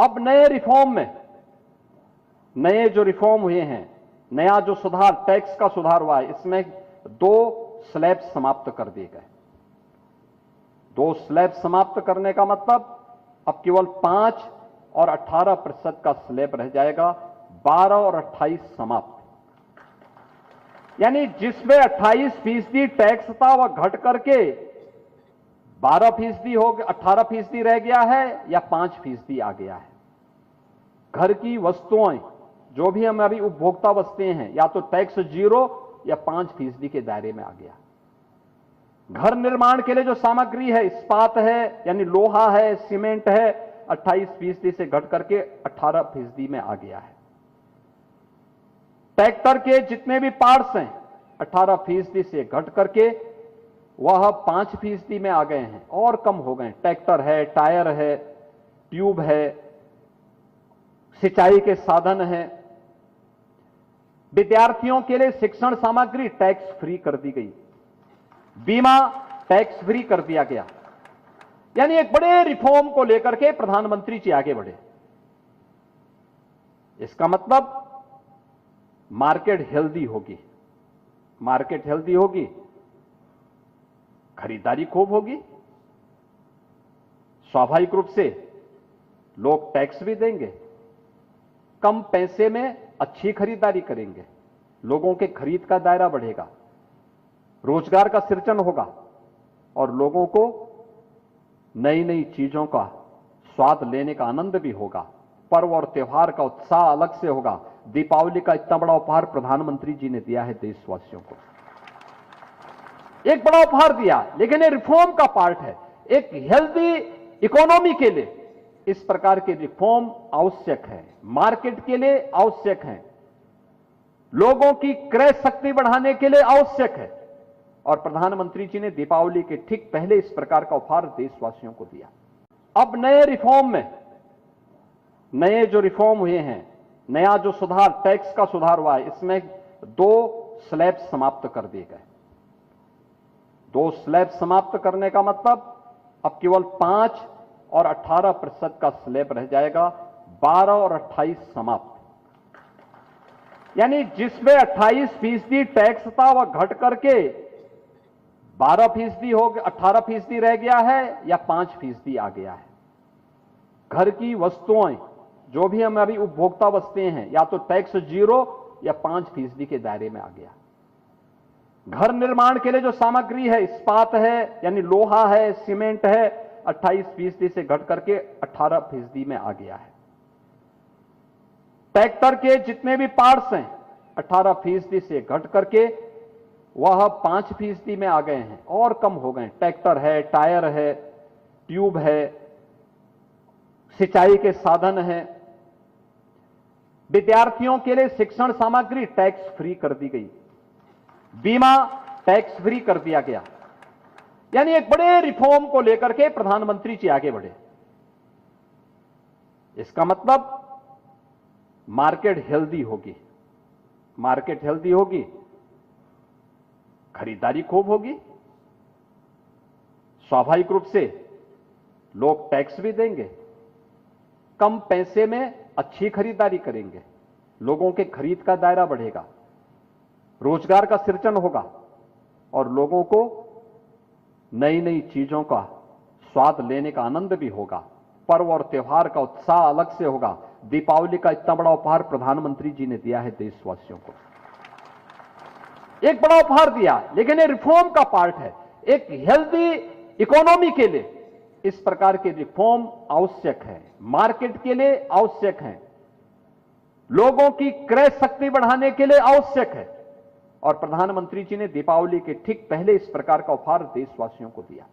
अब नए रिफॉर्म में, नए जो रिफॉर्म हुए हैं, नया जो सुधार, टैक्स का सुधार हुआ है, इसमें 2 स्लैब समाप्त कर दिए गए। 2 स्लैब समाप्त करने का मतलब अब केवल 5 और 18% का स्लैब रह जाएगा, 12 और 28 समाप्त। यानी जिसमें 28% टैक्स था वह घट करके 12% हो गया, 18% रह गया है या 5% आ गया है। घर की वस्तुएं, जो भी हमारी उपभोक्ता वस्तुएं हैं, या तो टैक्स 0 या 5% के दायरे में आ गया। घर निर्माण के लिए जो सामग्री है, इस्पात है यानी लोहा है, सीमेंट है, 28% से घट करके 18% में आ गया है। ट्रैक्टर के जितने भी पार्ट्स हैं 18% से घट करके वह 5% में आ गए हैं और कम हो गए। ट्रैक्टर है, टायर है, ट्यूब है, सिंचाई के साधन है। विद्यार्थियों के लिए शिक्षण सामग्री टैक्स फ्री कर दी गई, बीमा टैक्स फ्री कर दिया गया। यानी एक बड़े रिफॉर्म को लेकर के प्रधानमंत्री जी आगे बढ़े। इसका मतलब मार्केट हेल्दी होगी, मार्केट हेल्दी होगी, खरीदारी खूब होगी, स्वाभाविक रूप से लोग टैक्स भी देंगे, कम पैसे में अच्छी खरीदारी करेंगे, लोगों के खरीद का दायरा बढ़ेगा, रोजगार का सृजन होगा और लोगों को नई नई चीजों का स्वाद लेने का आनंद भी होगा। पर्व और त्योहार का उत्साह अलग से होगा। दीपावली का इतना बड़ा उपहार प्रधानमंत्री जी ने दिया है देशवासियों को, एक बड़ा उपहार दिया, लेकिन ये रिफॉर्म का पार्ट है। एक हेल्दी इकोनॉमी के लिए इस प्रकार के रिफॉर्म आवश्यक है, मार्केट के लिए आवश्यक है, लोगों की क्रय शक्ति बढ़ाने के लिए आवश्यक है। और प्रधानमंत्री जी ने दीपावली के ठीक पहले इस प्रकार का उपहार देशवासियों को दिया। अब नए रिफॉर्म में, नए जो रिफॉर्म हुए हैं, नया जो सुधार, टैक्स का सुधार हुआ है, इसमें 2 स्लैब समाप्त कर दिए गए। 2 स्लैब समाप्त करने का मतलब अब केवल 5 और 18% का स्लैब रह जाएगा, 12 और 28 समाप्त। यानी जिसमें 28% टैक्स था वह घट करके 12% हो गया, 18% रह गया है या 5% आ गया है। घर की वस्तुएं, जो भी हमारी उपभोक्ता वस्तुएं हैं, या तो टैक्स 0 या 5% के दायरे में आ गया। घर निर्माण के लिए जो सामग्री है, इस्पात है यानी लोहा है, सीमेंट है, 28% से घट करके 18% में आ गया है। ट्रैक्टर के जितने भी पार्ट्स हैं 18% से घट करके वह 5% में आ गए हैं और कम हो गए। ट्रैक्टर है, टायर है, ट्यूब है, सिंचाई के साधन है। विद्यार्थियों के लिए शिक्षण सामग्री टैक्स फ्री कर दी गई, बीमा टैक्स फ्री कर दिया गया। यानी एक बड़े रिफॉर्म को लेकर के प्रधानमंत्री जी आगे बढ़े। इसका मतलब मार्केट हेल्दी होगी, मार्केट हेल्दी होगी, खरीदारी खूब होगी, स्वाभाविक रूप से लोग टैक्स भी देंगे, कम पैसे में अच्छी खरीदारी करेंगे, लोगों के खरीद का दायरा बढ़ेगा, रोजगार का सृजन होगा और लोगों को नई नई चीजों का स्वाद लेने का आनंद भी होगा। पर्व और त्योहार का उत्साह अलग से होगा। दीपावली का इतना बड़ा उपहार प्रधानमंत्री जी ने दिया है देशवासियों को, एक बड़ा उपहार दिया, लेकिन ये रिफॉर्म का पार्ट है। एक हेल्दी इकोनॉमी के लिए इस प्रकार के रिफॉर्म आवश्यक है, मार्केट के लिए आवश्यक है, लोगों की क्रय शक्ति बढ़ाने के लिए आवश्यक है। और प्रधानमंत्री जी ने दीपावली के ठीक पहले इस प्रकार का उपहार देशवासियों को दिया।